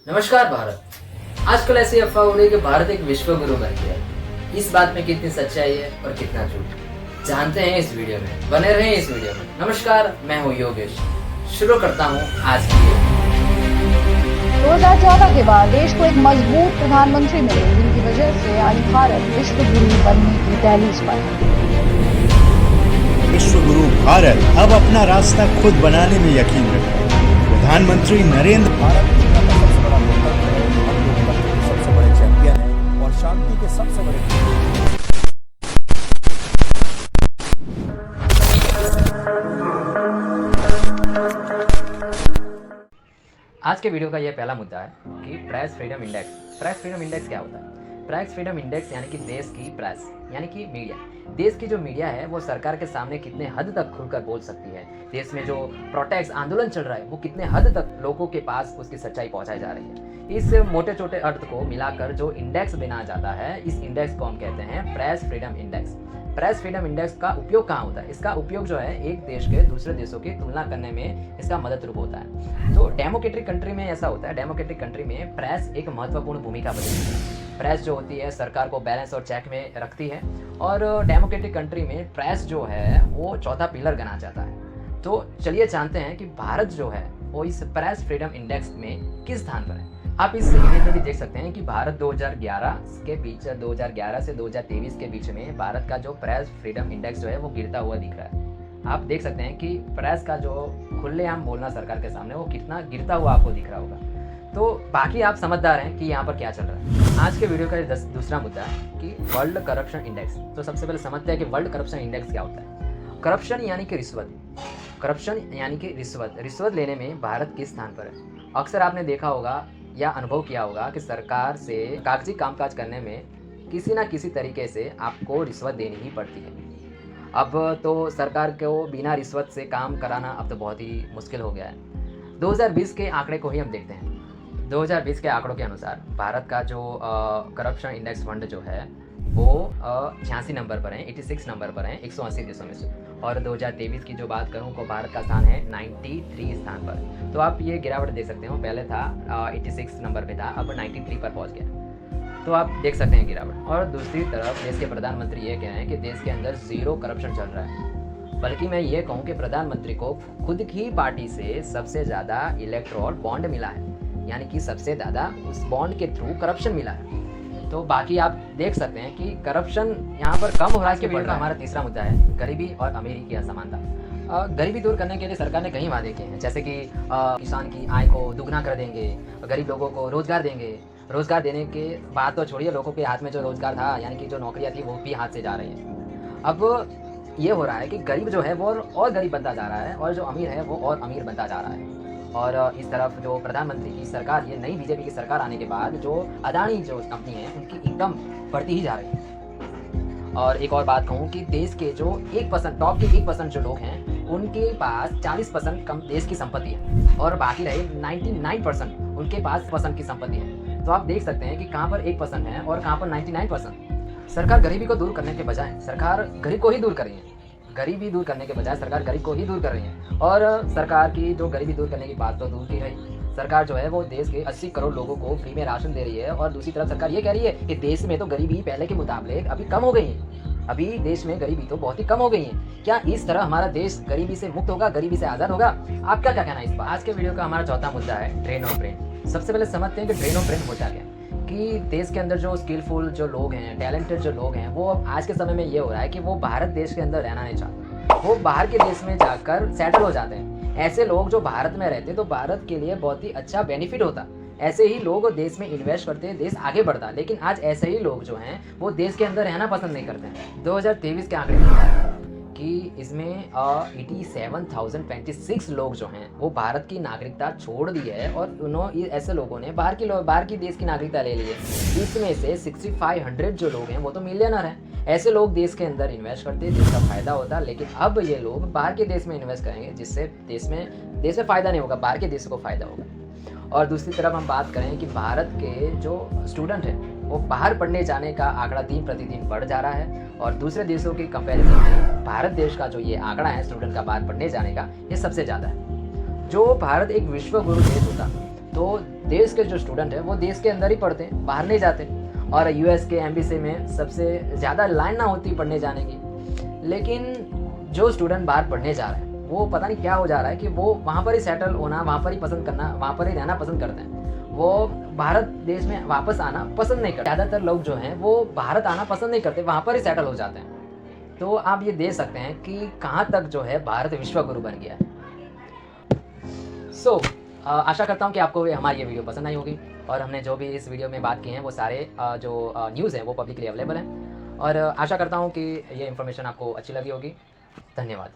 नमस्कार भारत। आजकल ऐसी अफवाह हो रही है कि भारत एक विश्व गुरु बन गया है। इस बात में कितनी सच्चाई है और कितना झूठ, जानते हैं इस वीडियो में। बने रहें इस वीडियो में। नमस्कार, मैं हूँ योगेश। शुरू करता हूँ आज की वीडियो। 2014 के बाद देश को एक मजबूत प्रधानमंत्री मिले, जिनकी वजह से आज भारत विश्व गुरु बनने की दहलीज पर है। विश्व गुरु भारत अब अपना रास्ता खुद बनाने में यकीन रखता है। प्रधानमंत्री नरेंद्र भारत दुनिया का सबसे बड़ा लोकतंत्र है, हम लोकतंत्र के सबसे बड़े चैंपियन हैं और शांति के सबसे बड़े। आज के वीडियो का यह पहला मुद्दा है कि press freedom index. Press freedom index क्या होता है? प्रेस फ्रीडम इंडेक्स यानी कि देश की प्रेस यानी कि मीडिया। देश की जो मीडिया है वो सरकार के सामने कितने हद तक खुलकर बोल सकती है। देश में जो प्रोटेस्ट आंदोलन चल रहा है वो कितने हद तक लोगों के पास उसकी सच्चाई पहुंचाई जा रही है। इस मोटे छोटे अर्थ को मिलाकर जो इंडेक्स बनाया जाता है, इस इंडेक्स को हम कहते हैं press freedom index. Press freedom index का उपयोग कहाँ होता है? इसका उपयोग जो है एक देश के दूसरे देशों की तुलना करने में इसका मदद रूप होता है। तो डेमोक्रेटिक कंट्री में ऐसा होता है। डेमोक्रेटिक कंट्री में प्रेस एक महत्वपूर्ण भूमिका बदलती है। प्रेस जो होती है सरकार को बैलेंस और चेक में रखती है और डेमोक्रेटिक कंट्री में प्रेस जो है वो चौथा पिलर गना जाता है। तो चलिए जानते हैं कि भारत जो है वो इस प्रेस फ्रीडम इंडेक्स में किस स्थान पर है। आप इस इमेज में भी देख सकते हैं कि भारत 2011 के बीच 2011 से 2023 के बीच में भारत का जो प्रेस फ्रीडम इंडेक्स जो है वो गिरता हुआ दिख रहा है। आप देख सकते हैं कि प्रेस का जो खुलेआम बोलना सरकार के सामने वो कितना गिरता हुआ आपको दिख रहा होगा। तो बाकी आप समझदार हैं कि यहाँ पर क्या चल रहा है। आज के वीडियो का दूसरा मुद्दा है कि वर्ल्ड करप्शन इंडेक्स। तो सबसे पहले समझते हैं कि वर्ल्ड करप्शन इंडेक्स क्या होता है। करप्शन यानी कि रिश्वत। करप्शन यानी कि रिश्वत लेने में भारत किस स्थान पर है? अक्सर आपने देखा होगा या अनुभव किया होगा कि सरकार से कागजी कामकाज करने में किसी ना किसी तरीके से आपको रिश्वत देनी ही पड़ती है। अब तो सरकार को बिना रिश्वत से काम कराना अब तो बहुत ही मुश्किल हो गया है। 2020 के आंकड़े को ही हम देखते हैं। 2020 के आंकड़ों के अनुसार भारत का जो करप्शन इंडेक्स फंड जो है वो 86 नंबर पर है, 86 नंबर पर है 180 देशों में से। और 2023 की जो बात करूं तो भारत का स्थान है 93 स्थान पर। तो आप ये गिरावट देख सकते हो। पहले था 86 नंबर पे था, अब 93 पर पहुंच गया। तो आप देख सकते हैं गिरावट। और दूसरी तरफ देश के प्रधानमंत्री ये कह रहे हैं कि देश के अंदर जीरो करप्शन चल रहा है। बल्कि मैं ये कहूँ कि प्रधानमंत्री को खुद की पार्टी से सबसे ज़्यादा इलेक्टोरल बॉन्ड मिला है, यानी कि सबसे ज़्यादा उस बॉन्ड के थ्रू करप्शन मिला है। तो बाकी आप देख सकते हैं कि करप्शन यहाँ पर कम हो रहा है। इसके वीडियो का हमारा तीसरा मुद्दा है गरीबी और अमीरी की असमानता। गरीबी दूर करने के लिए सरकार ने कई वादे किए हैं, जैसे कि किसान की आय को दुगना कर देंगे, गरीब लोगों को रोजगार देंगे। रोजगार देने के बाद तो छोड़िए, लोगों के हाथ में जो रोजगार था यानी कि जो नौकरियाँ थी वो भी हाथ से जा रही हैं। अब ये हो रहा है कि गरीब जो है वो और गरीब बनता जा रहा है और जो अमीर है वो और अमीर बनता जा रहा है। और इस तरफ जो प्रधानमंत्री की सरकार, ये नई बीजेपी की सरकार आने के बाद जो अदानी जो कंपनी है उनकी इनकम बढ़ती ही जा रही है। और एक और बात कहूँ कि देश के जो 1% टॉप के 1% जो लोग हैं उनके पास 40% कम देश की संपत्ति है और बाकी रहे 99% उनके पास पसंद की संपत्ति है। तो आप देख सकते हैं कि कहाँ पर 1% है और कहाँ पर 99%। सरकार गरीबी को दूर करने के बजाय सरकार गरीब को ही दूर कर रही है। गरीबी दूर करने के बजाय सरकार गरीब को ही दूर कर रही है। और सरकार की जो गरीबी दूर करने की बात तो दूर की है, सरकार जो है वो देश के 80 करोड़ लोगों को फ्री में राशन दे रही है। और दूसरी तरफ सरकार ये कह रही है कि देश में तो गरीबी पहले के मुकाबले अभी कम हो गई है। अभी देश में गरीबी तो बहुत ही कम हो गई है। क्या इस तरह हमारा देश गरीबी से मुक्त होगा, गरीबी से आज़ाद होगा? आपका क्या कहना है इस बात? आज के वीडियो का हमारा चौथा मुद्दा है ड्रेन ऑफ ब्रेन। सबसे पहले समझते हैं कि ड्रेन ऑफ ब्रेन होता क्या है। कि देश के अंदर जो स्किलफुल जो लोग हैं, टैलेंटेड जो लोग हैं, वो आज के समय में ये हो रहा है कि वो भारत देश के अंदर रहना नहीं चाहते, वो बाहर के देश में जाकर सेटल हो जाते हैं। ऐसे लोग जो भारत में रहते तो भारत के लिए बहुत ही अच्छा बेनिफिट होता। ऐसे ही लोग देश में इन्वेस्ट करते, देश आगे बढ़ता। लेकिन आज ऐसे ही लोग जो हैं वो देश के अंदर रहना पसंद नहीं करते हैं। 2023 के आंकड़े कि इसमें 87,026 लोग जो हैं वो भारत की नागरिकता छोड़ दी है और उन्होंने ऐसे लोगों ने बाहर की देश की नागरिकता ले ली है। इसमें से 6500 जो लोग हैं वो तो मिलियनर हैं। ऐसे लोग देश के अंदर इन्वेस्ट करते हैं जिसका फ़ायदा होता, लेकिन अब ये लोग बाहर के देश में इन्वेस्ट करेंगे जिससे देश में फ़ायदा नहीं होगा, बाहर के देश को फ़ायदा होगा। और दूसरी तरफ हम बात करें कि भारत के जो स्टूडेंट हैं वो बाहर पढ़ने जाने का आंकड़ा दिन प्रतिदिन बढ़ जा रहा है। और दूसरे देशों की कंपैरिजन में भारत देश का जो ये आंकड़ा है स्टूडेंट का बाहर पढ़ने जाने का, ये सबसे ज़्यादा है। जो भारत एक विश्व गुरु देश होता तो देश के जो स्टूडेंट हैं वो देश के अंदर ही पढ़ते हैं, बाहर नहीं जाते। और यूएस के एम्बेसी में सबसे ज़्यादा लाइन ना होती पढ़ने जाने की। लेकिन जो स्टूडेंट बाहर पढ़ने जा रहे हैं वो पता नहीं क्या हो जा रहा है कि वो वहाँ पर ही सेटल होना, वहाँ पर ही पसंद करना, वहाँ पर ही रहना पसंद करते हैं। वो भारत देश में वापस आना पसंद नहीं करते। ज़्यादातर लोग जो हैं वो भारत आना पसंद नहीं करते, वहाँ पर ही सेटल हो जाते हैं। तो आप ये देख सकते हैं कि कहाँ तक जो है भारत विश्व गुरु बन गया है। आशा करता हूँ कि आपको हमारी ये वीडियो पसंद आई होगी और हमने जो भी इस वीडियो में बात की है वो सारे जो न्यूज़ हैं वो पब्लिकली अवेलेबल हैं। और आशा करता हूँ कि ये इन्फॉर्मेशन आपको अच्छी लगी होगी। धन्यवाद।